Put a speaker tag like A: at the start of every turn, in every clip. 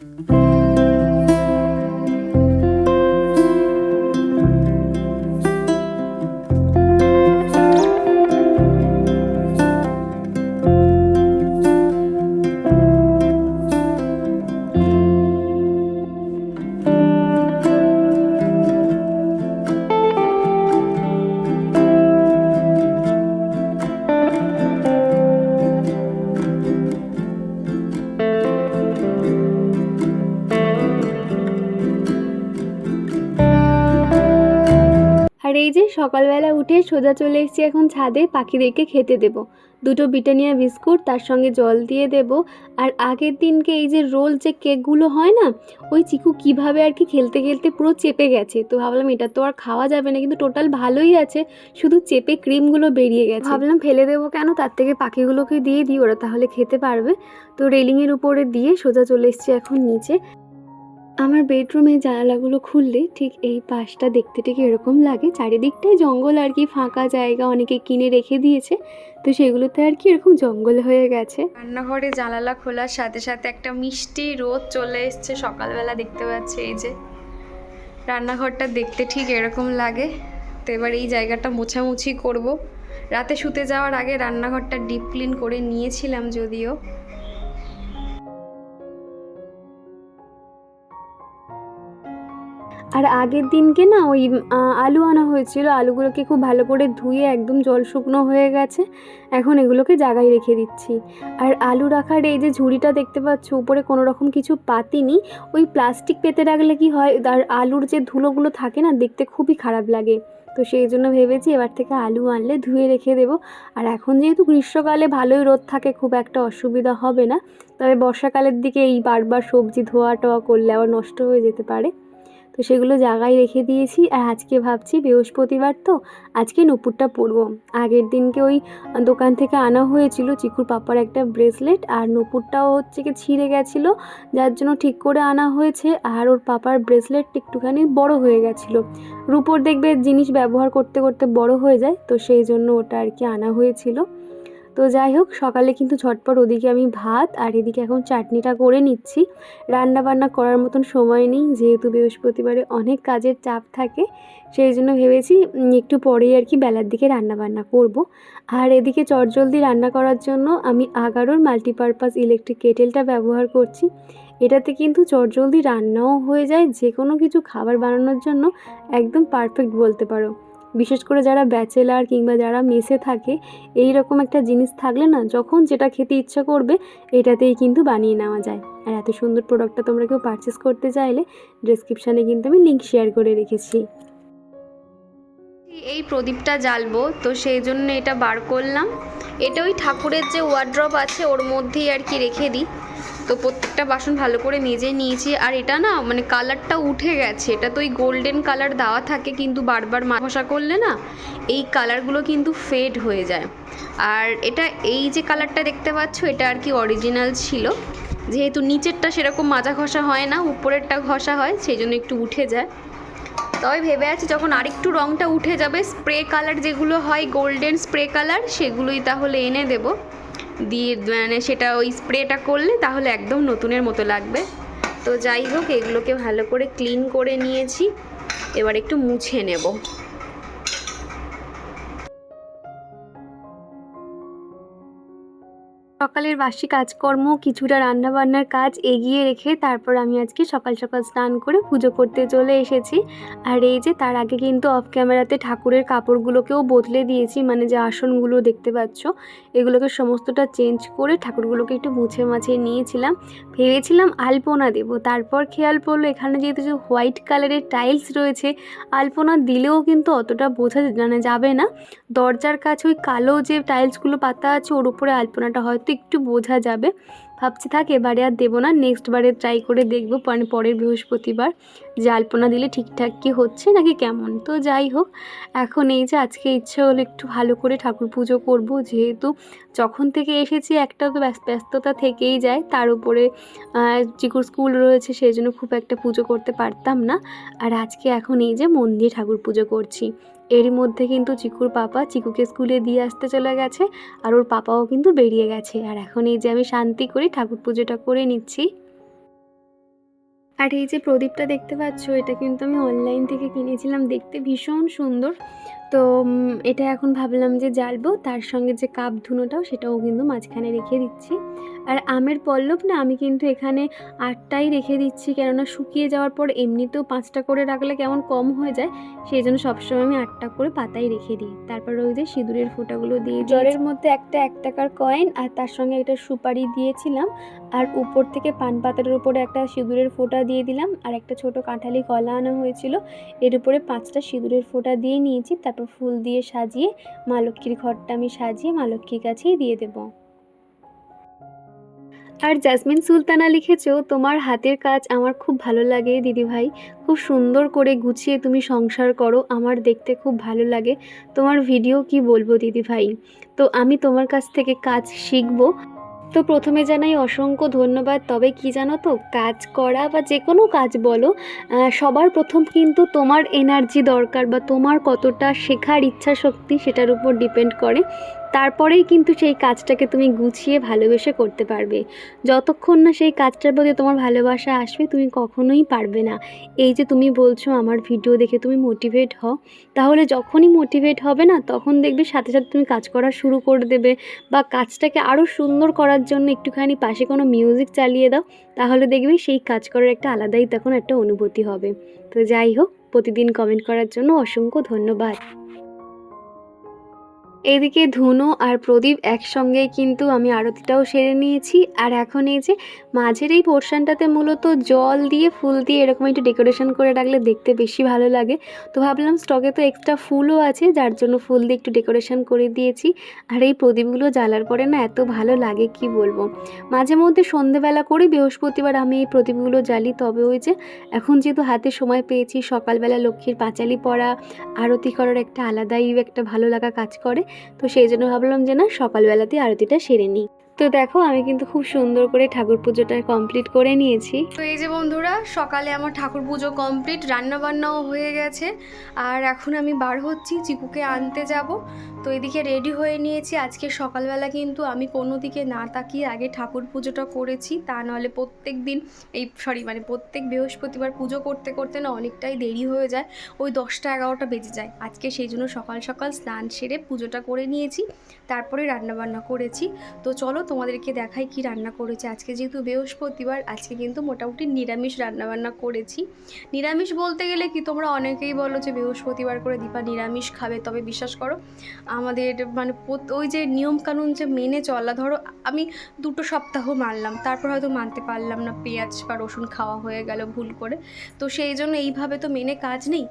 A: আর এই যে সকালবেলা উঠে সোজা চলে এসেছি এখন ছাদে পাখিদেরকে খেতে দেব। দুটো ব্রিটানিয়া বিস্কুট, তার সঙ্গে জল দিয়ে দেব। আর আগের দিনকে এই যে রোল যে কেকগুলো হয় না, ওই চিকু কিভাবে আর কি খেলতে খেলতে পুরো চেপে গেছে। তো ভাবলাম এটা তো আর খাওয়া যাবে না, কিন্তু টোটাল ভালোই আছে, শুধু চেপে ক্রিমগুলো বেরিয়ে গেছে। ভাবলাম ফেলে দেবো কেন, তার থেকে পাখিগুলোকে দিয়ে দিই, ওরা তাহলে খেতে পারবে। তো রেলিংয়ের উপরে দিয়ে সোজা চলে এসেছি এখন নিচে। আমার বেডরুমে জানালাগুলো খুললে ঠিক এই পাশটা দেখতে ঠিক এরকম লাগে, চারিদিকটাই জঙ্গল আর কি, ফাঁকা জায়গা অনেকে কিনে রেখে দিয়েছে, তো সেগুলোতে আর কি এরকম জঙ্গল হয়ে গেছে। রান্নাঘরে জানালা খোলার সাথে সাথে একটা মিষ্টি রোদ চলে এসছে সকালবেলা, দেখতে পাচ্ছি এই যে রান্নাঘরটা দেখতে ঠিক এরকম লাগে। তো এবার এই জায়গাটা মোছামুছি করব। রাতে শুতে যাওয়ার আগে রান্নাঘরটা ডিপ ক্লিন করে নিয়েছিলাম যদিও। আর আগের দিনকে না ওই আলু আনা হয়েছিল, আলুগুলোকে খুব ভালো করে ধুয়ে একদম জল শুকনো হয়ে গেছে, এখন এগুলোকে জায়গায় রেখে দিচ্ছি। আর আলু রাখার এই যে ঝুড়িটা দেখতে পাচ্ছ, উপরে কোনো রকম কিছু পাতিনি, ওই প্লাস্টিক পেতে রাখলে কি হয়, আর আলুর যে ধুলোগুলো থাকে না, দেখতে খুবই খারাপ লাগে। তো সেই জন্য ভেবেছি এবার থেকে আলু আনলে ধুয়ে রেখে দেবো। আর এখন যেহেতু গ্রীষ্মকালে ভালোই রোদ থাকে, খুব একটা অসুবিধা হবে না, তবে বর্ষাকালের দিকে এই বারবার সবজি ধোয়া টোয়া করলে আবার নষ্ট হয়ে যেতে পারে। তো সেগুলো জায়গায় রেখে দিয়েছি। আর আজকে ভাবছি বৃহস্পতিবার তো, আজকে নুপুরটা পরবো। আগের দিনকে ওই দোকান থেকে আনা হয়েছিল চিকুর পাপার একটা ব্রেসলেট, আর নুপুরটাও হচ্ছে কি ছিঁড়ে গেছিলো, যার জন্য ঠিক করে আনা হয়েছে। আর ওর পাপার ব্রেসলেটটা একটুখানি বড় হয়ে গেছিলো, রুপোর দেখবে জিনিস ব্যবহার করতে করতে বড় হয়ে যায়, তো সেই জন্য ওটা আর কি আনা হয়েছিল। তো যাই হোক, সকালে কিন্তু ঝটপট ওদিকে আমি ভাত আর এদিকে এখন চাটনিটা করে নিচ্ছি। রান্না বান্না করার মতন সময় নেই, যেহেতু বৃহস্পতিবারে অনেক কাজের চাপ থাকে, সেই জন্য ভেবেছি একটু পরেই আর কি বেলার দিকে রান্না বান্না করব। আর এদিকে চটজলদি রান্না করার জন্য আমি আগারোর মাল্টিপারপাস ইলেকট্রিক কেটেলটা ব্যবহার করছি। এটাতে কিন্তু চটজলদি রান্নাও হয়ে যায়, যে কোনো কিছু খাবার বানানোর জন্য একদম পারফেক্ট বলতে পারো। বিশেষ করে যারা ব্যাচেলার কিংবা যারা মেসে থাকে, এই রকম একটা জিনিস থাকলে না, যখন যেটা খেতে ইচ্ছা করবে এটাতেই কিন্তু বানিয়ে নেওয়া যায়। আর এত সুন্দর প্রোডাক্টটা তোমরা কেউ পারচেস করতে চাইলে ডেসক্রিপশানে কিন্তু আমি লিঙ্ক শেয়ার করে রেখেছি। এই প্রদীপটা জ্বালবো, তো সেই জন্য এটা বার করলাম। এটা ওই ঠাকুরের যে ওয়ার্ড্রপ আছে ওর মধ্যেই আর কি রেখে দিই। তো প্রত্যেকটা বাসন ভালো করে মেজে নিয়েছি। আর এটা না মানে কালারটা উঠে গেছে, এটা তো ওই গোল্ডেন কালার দেওয়া থাকে, কিন্তু বারবার ঘষা করলে না এই কালারগুলো কিন্তু ফেড হয়ে যায়। আর এটা এই যে কালারটা দেখতে পাচ্ছ, এটা আর কি অরিজিনাল ছিল, যেহেতু নিচেরটা সেরকম মাজা ঘষা হয় না, উপরেরটা ঘষা হয়, সেই জন্য একটু উঠে যায়। তবে ভেবে আছি যখন আরেকটু রঙটা উঠে যাবে, স্প্রে কালার যেগুলো হয় গোল্ডেন স্প্রে কালার, সেগুলোই তাহলে এনে দেব, দিয়ে মানে সেটা ওই স্প্রেটা করলে তাহলে একদম নতুনের মতো লাগবে। তো যাই হোক, এগুলোকে ভালো করে ক্লিন করে নিয়েছি, এবার একটু মুছে নেব। সকালের বাসি কাজকর্ম, কিছুটা রান্নাবান্নার কাজ এগিয়ে রেখে তারপর আমি আজকে সকাল সকাল স্নান করে পুজো করতে চলে এসেছি। আর এই যে তার আগে কিন্তু অফ ক্যামেরাতে ঠাকুরের কাপড়গুলোকেও বদলে দিয়েছি, মানে যে আসনগুলো দেখতে পাচ্ছ এগুলোকে সমস্তটা চেঞ্জ করে ঠাকুরগুলোকে একটু মুছে মাছিয়ে নিয়েছিলাম। ভেবেছিলাম আলপনা দেবো, তারপর খেয়াল পড়লো এখানে যেহেতু যে হোয়াইট কালারের টাইলস রয়েছে, আলপনা দিলেও কিন্তু অতটা বোঝা যাবে না। দরজার কাছে ওই কালো যে টাইলসগুলো পাতা আছে ওর উপরে আলপনাটা হয়তো একটু বোঝা যাবে। ভাবছি থাক, এবারে আর দেবো না, নেক্সট বারে ট্রাই করে দেখবো, মানে পরের বৃহস্পতিবার যে আলপনা দিলে ঠিকঠাক কি হচ্ছে নাকি কেমন। তো যাই হোক, এখন এই যে আজকে ইচ্ছে হলো একটু ভালো করে ঠাকুর পুজো করবো, যেহেতু যখন থেকে এসেছি একটা তো ব্যস্ততা থেকেই যায়, তার উপরে চিকুর স্কুল রয়েছে, সেই জন্য খুব একটা পুজো করতে পারতাম না। আর আজকে এখন এই যে মন দিয়ে ঠাকুর পুজো করছি। এরই মধ্যে কিন্তু চিকুর পাপা চিকুকে স্কুলে দিয়ে আসতে চলে গেছে, আর ওর পাপাও কিন্তু বেরিয়ে গেছে। আর এখন এই যে আমি শান্তি করে ঠাকুর পুজোটা করে নিচ্ছি। আর এই যে প্রদীপটা দেখতে পাচ্ছ, এটা কিন্তু আমি অনলাইন থেকে কিনেছিলাম, দেখতে ভীষণ সুন্দর। তো এটা এখন ভাবলাম যে জ্বালবো, তার সঙ্গে যে কাপ ধুনোটাও সেটাও কিন্তু মাঝখানে রেখে দিচ্ছি। আর আমের পল্লব না আমি কিন্তু এখানে 8টাই রেখে দিচ্ছি, কেননা শুকিয়ে যাওয়ার পর এমনিতেও 5টা করে রাখলে কেমন কম হয়ে যায়, সেই জন্য সবসময় আমি 8টা করে পাতাই রেখে দিই। তারপর ওই যে সিঁদুরের ফোঁটাগুলো দিয়ে জলের মধ্যে একটা 1 টাকার কয়েন আর তার সঙ্গে একটা সুপারি দিয়েছিলাম, আর উপর থেকে পান পাতার উপরে একটা সিঁদুরের ফোঁটা দিয়ে দিলাম, আর একটা ছোট কাঁঠালি কলা আনা হয়েছিল, এর উপরে 5টা সিঁদুরের ফোঁটা দিয়ে নিয়েছি। তারপর ফুল দিয়ে সাজিয়ে মা লক্ষ্মীর ঘরটা আমি সাজিয়ে মা লক্ষ্মীর কাছেই দিয়ে দেব। আর জাসমিন সুলতানা লিখেছো, তোমার হাতের কাজ আমার খুব ভালো লাগে দিদিভাই, খুব সুন্দর করে গুছিয়ে তুমি সংসার করো, আমার দেখতে খুব ভালো লাগে তোমার ভিডিও, কি বলবো দিদিভাই। তো আমি তোমার কাছ থেকে কাজ শিখবো। তো প্রথমে জানাই অসংখ্য ধন্যবাদ। তবে কি জানো তো, কাজ করা বা যে কোনো কাজ বলো, সবার প্রথম কিন্তু তোমার এনার্জি দরকার, বা তোমার কতটা শেখার ইচ্ছা শক্তি সেটার উপর ডিপেন্ড করে। তারপরেই কিন্তু সেই কাজটাকে তুমি গুছিয়ে ভালোবেসে করতে পারবে। যতক্ষণ না সেই কাজটার প্রতি তোমার ভালোবাসা আসবে, তুমি কখনোই পারবে না। এই যে তুমি বলছো আমার ভিডিও দেখে তুমি মোটিভেট হও, তাহলে যখনই মোটিভেট হবে না, তখন দেখবে সাথে সাথে তুমি কাজ করা শুরু করে দেবে, বা কাজটাকে আরও সুন্দর করার জন্য একটুখানি পাশে কোনো মিউজিক চালিয়ে দাও, তাহলে দেখবে সেই কাজ করার একটা আলাদাই তখন একটা অনুভূতি হবে। তো যাই হোক, প্রতিদিন কমেন্ট করার জন্য অসংখ্য ধন্যবাদ। এদিকে ধুনো আর প্রদীপ একসঙ্গেই কিন্তু আমি আরতিটাও সেরে নিয়েছি। আর এখন এই যে মাঝের এই পোর্শনটাতে মূলত জল দিয়ে ফুল দিয়ে এরকম একটু ডেকোরেশন করে রাখলে দেখতে বেশি ভালো লাগে। তো ভাবলাম স্টকে তো এক্সট্রা ফুলও আছে, যার জন্য ফুল দিয়ে একটু ডেকোরেশন করে দিয়েছি। আর এই প্রদীপগুলো জ্বালার পরে না এত ভালো লাগে কি বলবো। মাঝে মধ্যে সন্ধেবেলা করে বৃহস্পতিবার আমি এই প্রদীপগুলো জ্বালি, তবে ওই যে এখন যেহেতু হাতে সময় পেয়েছি, সকালবেলা লক্ষ্মীর পাঁচালি পড়া, আরতি করার একটা আলাদাই একটা ভালো লাগা কাজ করে। তো সেই জন্য ভাবলাম যে না, সকালবেলাতেই আরতিটা সেরে নিই। তো দেখো আমি কিন্তু খুব সুন্দর করে ঠাকুর পুজোটা কমপ্লিট করে নিয়েছি। তো এই যে বন্ধুরা, সকালে আমার ঠাকুর পুজো কমপ্লিট, রান্নাবান্নাও হয়ে গেছে। আর এখন আমি বার হচ্ছি, চিকুকে আনতে যাব। তো এদিকে রেডি হয়ে নিয়েছি। আজকে সকালবেলা কিন্তু আমি কোনো দিকে না তাকিয়ে আগে ঠাকুর পুজোটা করেছি, তা নাহলে প্রত্যেক দিন প্রত্যেক বৃহস্পতিবার পুজো করতে করতে না অনেকটাই দেরি হয়ে যায়, ওই 10টা 11টা বেজে যায়। আজকে সেই জন্য সকাল সকাল স্নান সেরে পুজোটা করে নিয়েছি, তারপরে রান্নাবান্না করেছি। তো চলো তোমাদেরকে দেখাই কি রান্না করেছি। আজকে যেহেতু বৃহস্পতিবার, আজকে কিন্তু মোটামুটি নিরামিষ রান্নাবান্না করেছি। নিরামিষ বলতে গেলে কি, তোমরা অনেকেই বলো যে বৃহস্পতিবার করে দীপা নিরামিষ খাবে, তবে বিশ্বাস করো আমাদের ওই যে নিয়মকানুন যে মেনে চলা, ধরো আমি 2 সপ্তাহ মানলাম, তারপর হয়তো মানতে পারলাম না, পেঁয়াজ বা রসুন খাওয়া হয়ে গেল ভুল করে। তো সেই জন্য এইভাবে তো মেনে কাজ নেই,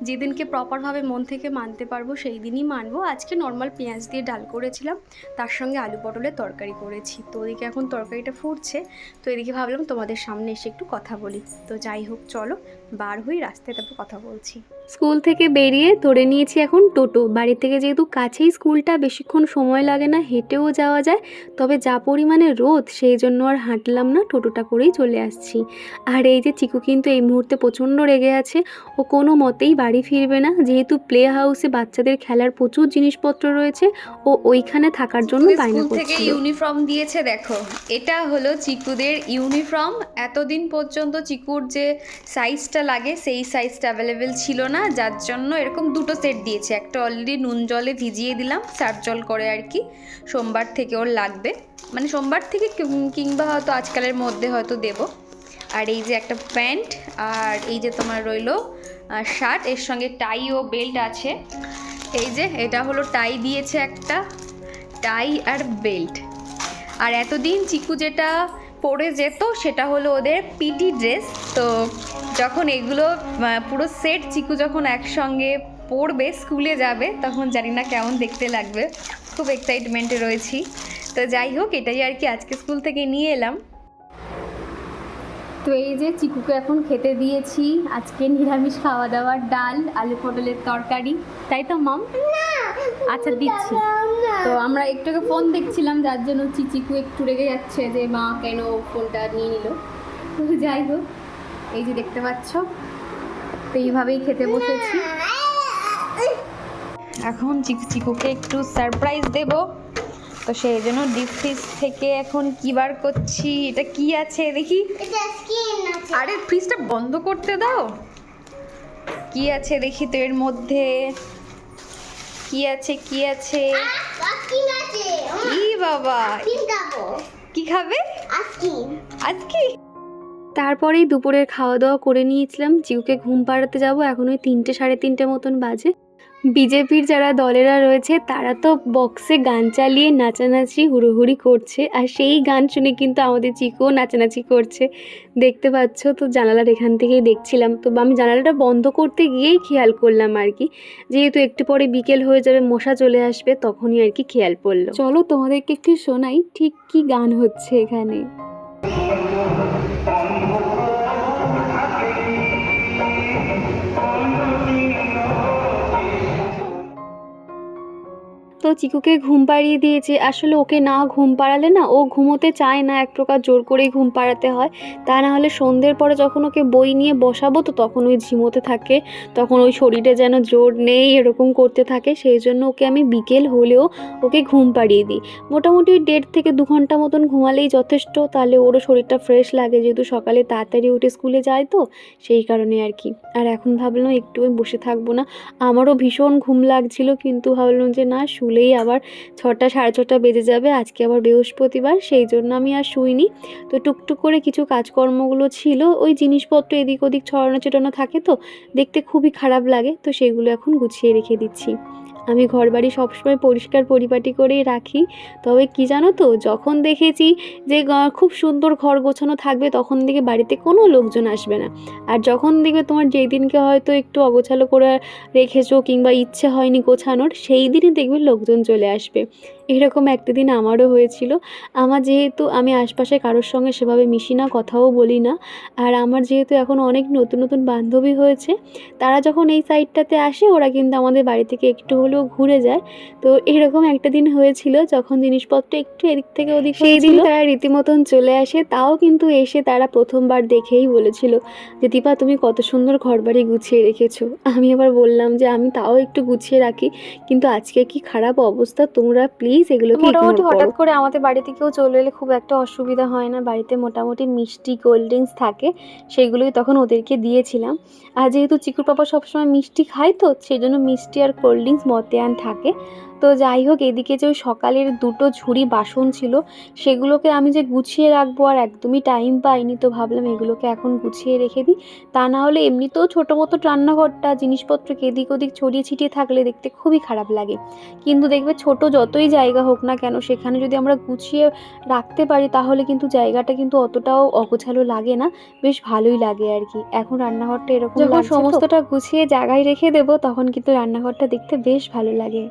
A: যেদিনকে প্রপারভাবে মন থেকে মানতে পারবো সেই দিনই মানবো। আজকে নর্মাল পেঁয়াজ দিয়ে ডাল করেছিলাম, তার সঙ্গে আলু পটলের তরকারি করেছি। তো ওদিকে এখন তরকারিটা ফুটছে, তো এদিকে ভাবলাম তোমাদের সামনে এসে একটু কথা বলি। তো যাই হোক, চলো বার হই, রাস্তায় তারপর কথা বলছি। স্কুল থেকে বেরিয়ে ধরে নিয়েছি এখন টোটো। বাড়ি থেকে যেহেতু কাছেই স্কুলটা, বেশিক্ষণ সময় লাগে না, হেঁটেও যাওয়া যায়। তবে যা পরিমাণে রোদ, সেই জন্য আর হাঁটলাম না, টোটোটা করেই চলে আসছি। আর এই যে চিকু কিন্তু এই মুহূর্তে প্রচণ্ড রেগে আছে, ও কোনো মতেই বাড়ি ফিরবে না। যেহেতু প্লে হাউসে বাচ্চাদের খেলার প্রচুর জিনিসপত্র রয়েছে, ও ওইখানে থাকার জন্য বায়না করছিল। থেকে ইউনিফর্ম দিয়েছে, দেখো এটা হলো চিকুদের ইউনিফর্ম। এতদিন পর্যন্ত চিকুর যে সাইজটা লাগে সেই সাইজটা অ্যাভেলেবেল ছিল না, যার জন্য এরকম 2টো সেট দিয়েছে। একটা অলরেডি নুন জলে ভিজিয়ে দিলাম, সার্ফ জল করে আর কি, সোমবার থেকে ওর লাগবে, সোমবার থেকে কিংবা হয়তো আজকালের মধ্যে হয়তো দেব। আর এই যে একটা প্যান্ট, আর এই যে তোমার রইলো শার্ট, এর সঙ্গে টাই ও বেল্ট আছে। এই যে এটা হলো টাই দিয়েছে, একটা টাই আর বেল্ট। আর এতদিন চিকু যেটা পরে যেত সেটা হলো ওদের পিটি ড্রেস। তো যখন এগুলো পুরো সেট চিকু যখন একসঙ্গে পরবে, স্কুলে যাবে, তখন জানি না কেমন দেখতে লাগবে, খুব এক্সাইটমেন্টে রয়েছি। তো যাই হোক, এটাই আর কি আজকে স্কুল থেকে নিয়ে এলাম। তো এই যে চিকুকে এখন খেতে দিয়েছি আজকে নিরামিষ খাওয়া দাওয়ার, ডাল, আলু পটলের তরকারি, তাই তো মাম? আচ্ছা দিচ্ছি। তো আমরা একটু ফোন দেখছিলাম, যার জন্য চিকু একটু রেগে যাচ্ছে যে মা কেন ফোনটা নিয়ে নিল। তো যাই হোক, এই যে দেখতে পাচ্ছ, তো এইভাবেই খেতে বসেছি। এখন চিকুকে একটু সারপ্রাইজ দেব,
B: তো সেই জন্য ডিপ ফ্রিজ থেকে এখন কি বার করছি, এটা কি আছে দেখি। আরে ফ্রিজটা বন্ধ করতে দাও, কি আছে দেখি তো এর মধ্যে। কি আছে কি আছে? ই বাবা, কি খাবে? আজকে
A: তারপরেই দুপুরের খাওয়া দাওয়া করে নিয়েছিলাম, জিউকে ঘুম পাড়াতে যাব। এখন ওই 3টে সাড়ে 3টে মতন বাজে। বিজেপির যারা দলেরা রয়েছে তারা তো বক্সে গান চালিয়ে নাচানাচি হুড়োহুড়ি করছে, আর সেই গান শুনে কিন্তু আমাদের চিকুও নাচানাচি করছে, দেখতে পাচ্ছ তো। জানালার এখান থেকেই দেখছিলাম, তো আমি জানালাটা বন্ধ করতে গিয়েই খেয়াল করলাম আর কি, যেহেতু একটু পরে বিকেল হয়ে যাবে, মশা চলে আসবে, তখনই আর কি খেয়াল পড়লো। চলো তোমাদেরকে একটু শোনাই ঠিক কি গান হচ্ছে এখানে। তো চিকুকে ঘুম পাড়িয়ে দিয়েছি। আসলে ওকে না ঘুম পাড়ালে না ও ঘুমোতে চায় না, এক প্রকার জোর করেই ঘুম পাড়াতে হয়। তা না হলে সন্ধ্যের পরে যখন ওকে বই নিয়ে বসাবো তো তখন ওই ঝিমোতে থাকে, তখন ওই শরীরে যেন জোর নেই এরকম করতে থাকে। সেই জন্য ওকে আমি বিকেল হলেও ওকে ঘুম পাড়িয়ে দিই। মোটামুটি 1.5 থেকে 2 ঘন্টা মতন ঘুমালেই যথেষ্ট, তাহলে ওরও শরীরটা ফ্রেশ লাগে, যেহেতু সকালে তাড়াতাড়ি উঠে স্কুলে যায় তো সেই কারণে আর কি। আর এখন ভাবলাম একটু বসে থাকবো না, আমারও ভীষণ ঘুম লাগছিল, কিন্তু ভাবলাম যে না, শুলেই আবার 6টা সাড়ে 6টা বেজে যাবে, আজকে আবার বৃহস্পতিবার, সেই জন্য আমি আর শুইনি। তো টুকটুক করে কিছু কাজকর্মগুলো ছিল, ওই জিনিসপত্র এদিক ওদিক ছড়ানো ছিটানো থাকে তো দেখতে খুবই খারাপ লাগে, তো সেগুলো এখন গুছিয়ে রেখে দিচ্ছি। আমি ঘরবাড়ি সবসময় পরিষ্কার পরিপাটি করেই রাখি, তবে কি জানো তো, যখন দেখেছি যে খুব সুন্দর ঘর গোছানো থাকবে তখন দেখে বাড়িতে কোনো লোকজন আসবে না, আর যখন দেখবে তোমার যেই দিনকে হয়তো একটু অগোছালো করে রেখেছো কিংবা ইচ্ছে হয়নি গোছানোর, সেই দিনই দেখবে লোকজন চলে আসবে। এরকম একটা দিন আমারও হয়েছিল। আমার যেহেতু আমি আশপাশে কারোর সঙ্গে সেভাবে মিশি না, কথাও বলি না, আর আমার যেহেতু এখন অনেক নতুন নতুন বান্ধবী হয়েছে, তারা যখন এই সাইডটাতে আসে ওরা কিন্তু আমাদের বাড়ি থেকে একটু হলেও ঘুরে যায়। তো এরকম একটা দিন হয়েছিল যখন জিনিসপত্র একটু এদিক থেকে ওদিক, সেই দিন তারা রীতিমতন চলে আসে। তাও কিন্তু এসে তারা প্রথমবার দেখেই বলেছিল যে দীপা তুমি কত সুন্দর ঘরবাড়ি গুছিয়ে রেখেছো। আমি আবার বললাম যে আমি তাও একটু গুছিয়ে রাখি, কিন্তু আজকে কি খারাপ অবস্থা, তোমরা প্লিজ এগুলো মোটামুটি হঠাৎ করে আমাদের বাড়িতে কেউ চলে এলে খুব একটা অসুবিধা হয় না। বাড়িতে মোটামুটি মিষ্টি কোল্ড ড্রিঙ্কস থাকে, সেগুলোই তখন ওদেরকে দিয়েছিলাম। আর যেহেতু চিকুর পাপা সবসময় মিষ্টি খায় তো সেই জন্য মিষ্টি আর কোল্ড ড্রিঙ্কস মতেয়ান থাকে। তো যাই হোক, এদিকে যে ওই সকালের 2টো ঝুড়ি বাসন ছিল সেগুলোকে আমি যে গুছিয়ে রাখবো আর একদমই টাইম পাইনি, তো ভাবলাম এগুলোকে এখন গুছিয়ে রেখে দিই। তা না হলে এমনিতেও ছোটো মতো রান্নাঘরটা জিনিসপত্রকে এদিক ওদিক ছড়িয়ে ছিটিয়ে থাকলে দেখতে খুবই খারাপ লাগে। কিন্তু দেখবে ছোট যতই জায়গা হোক না কেন, সেখানে যদি আমরা গুছিয়ে রাখতে পারি তাহলে কিন্তু জায়গাটা কিন্তু অতটাও অগোছালো লাগে না, বেশ ভালোই লাগে আর কি। এখন রান্নাঘরটা এরকম যখন সমস্তটা গুছিয়ে জায়গায় রেখে দেবো তখন কিন্তু রান্নাঘরটা দেখতে বেশ ভালো লাগে।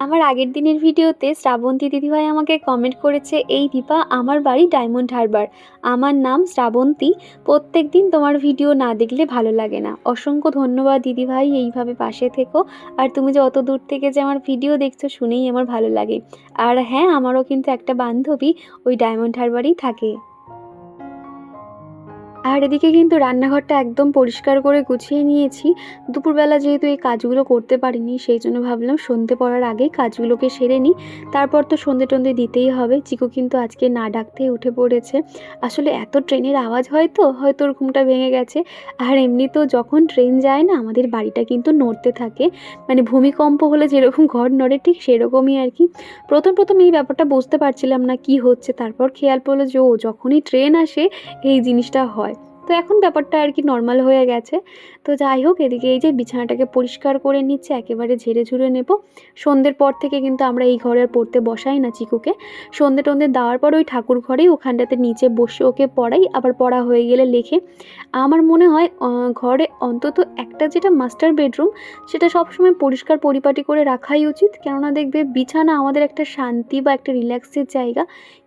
A: আমার আগের দিনের ভিডিওতে শ্রাবন্তী দিদিভাই আমাকে কমেন্ট করেছে, এই দীপা আমার বাড়ি ডায়মন্ড হারবার, আমার নাম শ্রাবন্তী, প্রত্যেক দিন তোমার ভিডিও না দেখলে ভালো লাগে না। অসংখ্য ধন্যবাদ দিদিভাই, এইভাবে পাশে থেকো। আর তুমি যে অত দূর থেকে যে আমার ভিডিও দেখছো শুনেই আমার ভালো লাগে। আর হ্যাঁ, আমারও কিন্তু একটা বান্ধবী ওই ডায়মন্ড হারবারেই থাকে। আর এদিকে কিন্তু রান্নাঘরটা একদম পরিষ্কার করে গুছিয়ে নিয়েছি। দুপুরবেলা যেহেতু এই কাজগুলো করতে পারিনি সেই জন্য ভাবলাম সন্ধে পড়ার আগেই কাজগুলোকে সেরে নিই, তারপর তো সন্ধে টন্ধে দিতেই হবে। চিকু কিন্তু আজকে না ডাকতেই উঠে পড়েছে। আসলে এত ট্রেনের আওয়াজ হয় তো হয়তো ওর ঘুমটা ভেঙে গেছে। আর এমনিতেও যখন ট্রেন যায় না আমাদের বাড়িটা কিন্তু নড়তে থাকে, মানে ভূমিকম্প হলে যেরকম ঘর নড়ে ঠিক সেরকমই আর কি। প্রথম এই ব্যাপারটা বুঝতে পারছিলাম না কি হচ্ছে, তারপর খেয়াল পড়লো যে ও যখনই ট্রেন আসে এই জিনিসটা হয়। তো এখন ব্যাপারটা আর কি নর্মাল হয়ে গেছে। তো যাই হোক, এদিকে এই যে বিছানাটাকে পরিষ্কার করে নিচ্ছে, একেবারে ঝেড়ে ঝুড়ে নেব। সন্ধ্যের পর থেকে কিন্তু আমরা এই ঘরে আর পড়তে বসাই না চিকুকে। সন্ধ্যে টন্ধে দেওয়ার পর ওই ঠাকুর ঘরেই ওখানটাতে নিচে বসে ওকে পড়াই, আবার পড়া হয়ে গেলে লেখে। আমার মনে হয় ঘরে অন্তত একটা যেটা মাস্টার বেডরুম সেটা সবসময় পরিষ্কার পরিপাটি করে রাখাই উচিত, কেননা দেখবে বিছানা আমাদের একটা শান্তি বা একটা রিল্যাক্সের জায়গা,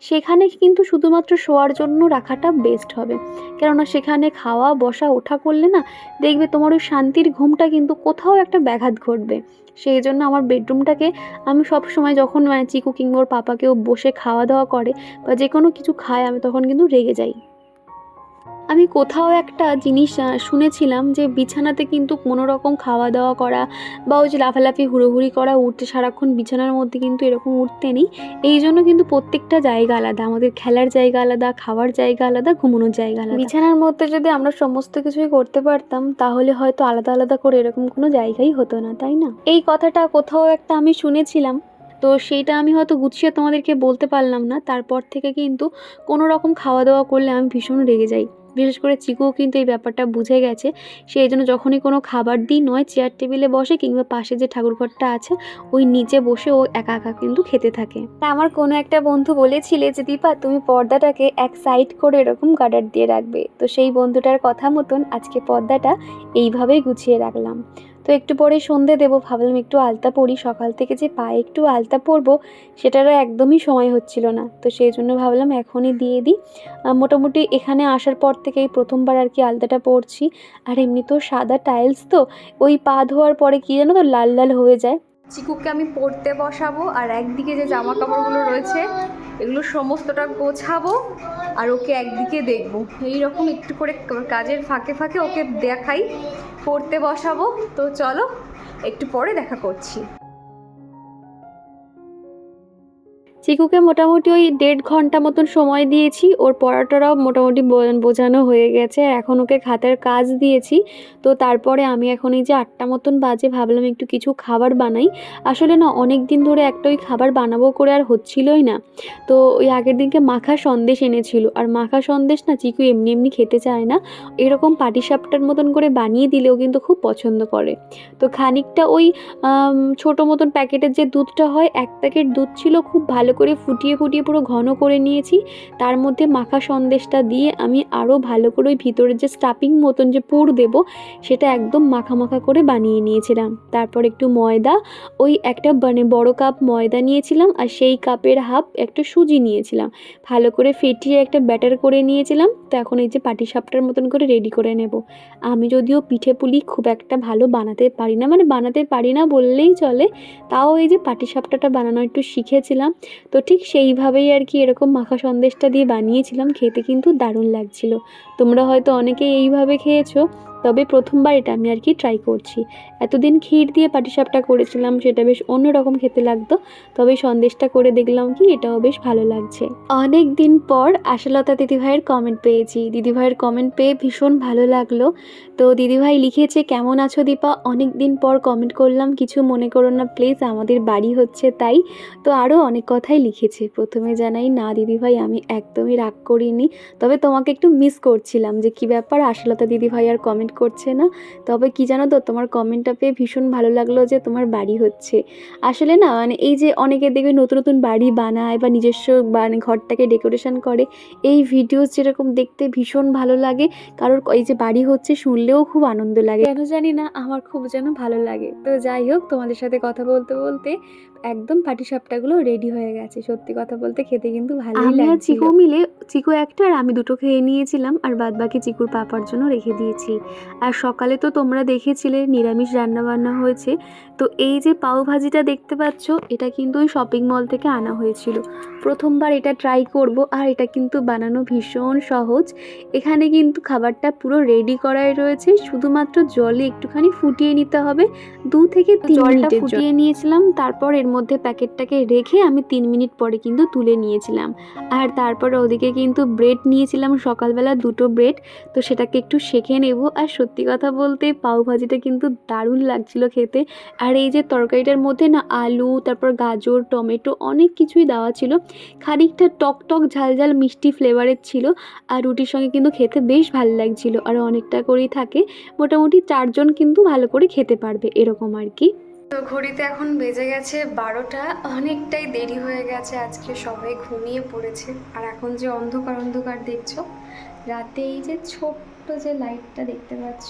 A: সেখানে কিন্তু শুধুমাত্র শোয়ার জন্য রাখাটা বেস্ট হবে। কেননা সেখানে খাওয়া বসা ওঠা করলে না দেখবে তোমার ওই শান্তির ঘুমটা কিন্তু কোথাও একটা ব্যাঘাত ঘটবে। সেই জন্য আমার বেডরুমটাকে আমি সব সময় যখন চিকু কিংবা ওর পাপাকেও বসে খাওয়া দাওয়া করে বা যে কোনো কিছু খায় আমি তখন কিন্তু রেগে যাই। আমি কোথাও একটা জিনিস শুনেছিলাম যে বিছানাতে কিন্তু কোনো রকম খাওয়া দাওয়া করা বা ওই যে লাফালাফি হুড়োহুড়ি করা, উঠতে সারাক্ষণ বিছানার মধ্যে কিন্তু এরকম উঠতে নেই। এই জন্য কিন্তু প্রত্যেকটা জায়গা আলাদা, আমাদের খেলার জায়গা আলাদা, খাওয়ার জায়গা আলাদা, ঘুমানোর জায়গা আলাদা। বিছানার মধ্যে যদি আমরা সমস্ত কিছুই করতে পারতাম তাহলে হয়তো আলাদা আলাদা করে এরকম কোনো জায়গাই হতো না, তাই না? এই কথাটা কোথাও একটা আমি শুনেছিলাম, তো সেইটা আমি হয়তো গুছিয়ে তোমাদেরকে বলতে পারলাম না। তারপর থেকে কিন্তু কোনো রকম খাওয়া দাওয়া করলে আমি ভীষণ রেগে যাই। বিশেষ করে চিকুও কিন্তু এই ব্যাপারটা বুঝে গেছে। সেই জন্য যখনই কোনো খাবার দিই, নয় চেয়ার টেবিলে বসে কিংবা পাশে যে ঠাকুরঘরটা আছে ওই নিচে বসে ও একা একা কিন্তু খেতে থাকে। তা আমার কোনো একটা বন্ধু বলেছিলে যে দীপা তুমি পর্দাটাকে এক সাইড করে এরকম গার্ডার দিয়ে রাখবে, তো সেই বন্ধুটার কথা মতন আজকে পর্দাটা এইভাবেই গুছিয়ে রাখলাম। তো একটু পরে সন্ধে দেবো, ভাবলাম একটু আলতা পরি, সকাল থেকে যে পায়ে একটু আলতা পরবো সেটারও একদমই সময় হচ্ছিল না, তো সেই জন্য ভাবলাম এখনই দিয়ে দিই। মোটামুটি এখানে আসার পর থেকেই প্রথমবার আর কি আলতাটা পরছি। আর এমনি তো সাদা টাইলস, তো ওই পা ধোয়ার পরে কি জানো তো লাল লাল হয়ে যায়।
B: চিকুকে আমি পড়তে বসাবো, আর একদিকে যে জামা কাপড়গুলো রয়েছে এগুলো সমস্তটা গোছাবো, আর ওকে একদিকে দেখবো। এইরকম একটু করে কাজের ফাঁকে ফাঁকে ওকে দেখাই, পড়তে বসাবো। তো চলো একটু পরে দেখা করছি।
A: চিকুকে মোটামুটি ওই 1.5 ঘন্টা মতন সময় দিয়েছি, ওর পড়াটাও মোটামুটি বোঝানো হয়ে গেছে। এখন ওকে খাতার কাজ দিয়েছি। তো তারপরে আমি এখন এই যে 8টা মতন বাজে, ভাবলাম একটু কিছু খাবার বানাই। আসলে না অনেক দিন ধরে একটা ওই খাবার বানাবো করে আর হচ্ছিলই না। তো ওই আগের দিনকে মাখা সন্দেশ এনেছিল, আর মাখা সন্দেশ না চিকু এমনি এমনি খেতে চায় না, এরকম পাটিসাপটার মতন করে বানিয়ে দিলেও কিন্তু খুব পছন্দ করে। তো খানিকটা ওই ছোটো মতন প্যাকেটের যে দুধটা হয়, 1 প্যাকেট দুধ ছিল, খুব ভালো করে ফুটিয়ে ফুটিয়ে পুরো ঘন করে নিয়েছি। তার মধ্যে মাখা সন্দেশটা দিয়ে আমি আরও ভালো করে ওই ভিতরের যে স্টাফিং মতন যে পুর দেবো সেটা একদম মাখা মাখা করে বানিয়ে নিয়েছিলাম। তারপর একটু ময়দা, ওই একটা মানে বড় কাপ ময়দা নিয়েছিলাম, আর সেই কাপের হাফ একটা সুজি নিয়েছিলাম, ভালো করে ফেটিয়ে একটা ব্যাটার করে নিয়েছিলাম। তো এখন এই যে পাটিসাপটার মতন করে রেডি করে নেব। আমি যদিও পিঠে পুলি খুব একটা ভালো বানাতে পারি না, মানে বানাতে পারি না বললেই চলে, তাও এই যে পাটিসাপটাটা বানানো একটু শিখেছিলাম। তো ঠিক সেইভাবেই আর কি এরকম মাখা সন্দেশটা দিয়ে বানিয়েছিলাম, খেতে কিন্তু দারুণ লাগছিল। তোমরা হয়তো অনেকেই এইভাবে খেয়েছো, তবে প্রথমবার এটা আমি আর কি ট্রাই করছি। এতদিন ক্ষীর দিয়ে পাটিসাপটা করেছিলাম, সেটা বেশ অন্যরকম খেতে লাগতো, তবে সন্দেশটা করে দেখলাম কি এটাও বেশ ভালো লাগছে। অনেক দিন পর আশালতা দিদিভাইয়ের কমেন্ট পেয়েছি, দিদিভাইয়ের কমেন্ট পেয়ে ভীষণ ভালো লাগলো। তো দিদিভাই লিখেছে, কেমন আছো দীপা, অনেক দিন পর কমেন্ট করলাম, কিছু মনে করো না প্লিজ, আমাদের বাড়ি হচ্ছে তাই। তো আরও অনেক কথাই লিখেছে। প্রথমে জানাই না দিদিভাই, আমি একদমই রাগ করিনি, তবে তোমাকে একটু মিস করছিলাম যে কী ব্যাপার আশালতা দিদিভাই আর কমেন্ট করছে না। তবে কি জানো তো, তোমার কমেন্টটা পেয়ে ভীষণ ভালো লাগলো যে তোমার বাড়ি হচ্ছে। আসলে না মানে এই যে অনেকে দেখবে নতুন নতুন বাড়ি বানায় বা নিজস্ব মানে ঘরটাকে ডেকোরেশন করে, এই ভিডিওস যেরকম দেখতে ভীষণ ভালো লাগে। কারোর এই যে বাড়ি হচ্ছে শুনলেও খুব আনন্দ লাগে, কেন জানি না আমার খুব যেন ভালো লাগে। তো যাই হোক, তোমাদের সাথে কথা বলতে বলতে একদম পাটিসাপটাগুলো রেডি হয়ে গেছে। সত্যি কথা বলতে খেতে কিন্তু ভালোই লাগছিল। আমি আর চিকু মিলে, চিকু একটা আর আমি দুটো খেয়ে নিয়েছিলাম, আর বাদবাকি চিকুর পাপার জন্য রেখে দিয়েছি। আর সকালে তো তোমরা দেখেছিলে নিরামিষ রান্নাবান্না হয়েছে। তো এই যে পাও ভাজিটা দেখতে পাচ্ছ, এটা কিন্তু ওই শপিং মল থেকে আনা হয়েছিল। প্রথমবার এটা ট্রাই করব, আর এটা কিন্তু বানানো ভীষণ সহজ। এখানে কিন্তু খাবারটা পুরো রেডি করাই রয়েছে, শুধুমাত্র জলে একটুখানি ফুটিয়ে নিতে হবে, 2 থেকে 3 মিনিট ফুটিয়ে নিয়েছিলাম। তারপর এর মধ্যে প্যাকেটটাকে রেখে আমি 3 মিনিট পরে কিন্তু তুলে নিয়েছিলাম। আর তারপর ওদিকে কিন্তু ব্রেড নিয়েছিলাম, সকালবেলা 2টো ব্রেড, তো সেটাকে একটু সেঁকে নেব। আর সত্যি কথা বলতে পাও ভাজিটা কিন্তু দারুণ লাগছিল খেতে। আর এই যে তরকারিটার মধ্যে না আলু, তারপর গাজর, টমেটো অনেক কিছুই দেওয়া ছিল, খানিকটা টক টক ঝাল ঝাল মিষ্টি ফ্লেভারের ছিল। আর রুটির সঙ্গে কিন্তু খেতে বেশ ভালো লাগছিল, আর অনেকটা করেই থাকে, মোটামুটি 4 জন কিন্তু ভালো করে খেতে পারবে এরকম আর কি। তো ঘড়িতে এখন বেজে গেছে 12টা, অনেকটাই দেরি হয়ে গেছে, আজকে সবাই ঘুমিয়ে পড়েছে। আর এখন যে অন্ধকার অন্ধকার দেখছো, রাতে এই যে ছোট্ট যে লাইটটা দেখতে পাচ্ছ,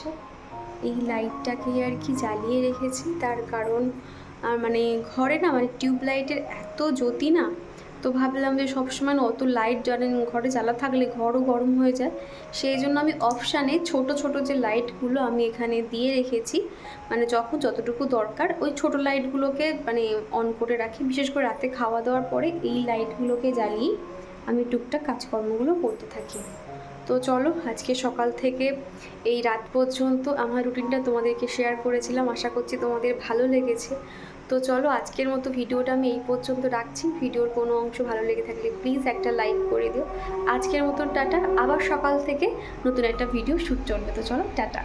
A: এই লাইটটাকে আর কি জ্বালিয়ে রেখেছি। তার কারণ মানে ঘরে না মানে টিউব লাইটের এত জ্যোতি না, তো ভাবলাম যে সবসময় অত লাইট ঘরে জ্বালা থাকলে ঘরও গরম হয়ে যায়। সেই জন্য আমি অপশানে ছোট ছোট যে লাইটগুলো আমি এখানে দিয়ে রেখেছি, মানে যখন যতটুকু দরকার ওই ছোট লাইটগুলোকে মানে অন করে রাখি। বিশেষ করে রাতে খাওয়া দাওয়ার পরে এই লাইটগুলোকে জ্বালিয়ে আমি টুকটাক কাজকর্মগুলো করতে থাকি। তো চলো, আজকে সকাল থেকে এই রাত পর্যন্ত আমার রুটিনটা তোমাদেরকে শেয়ার করেছিলাম, আশা করছি তোমাদের ভালো লেগেছে। তো চলো, আজকের মতো ভিডিওটা আমি এই পর্যন্ত রাখছি। ভিডিওর কোনো অংশ ভালো লেগে থাকলে প্লিজ একটা লাইক করে দিও। আজকের মতন টাটা, আবার সকাল থেকে নতুন একটা ভিডিও শ্যুট চলবে। তো চলো, টাটা।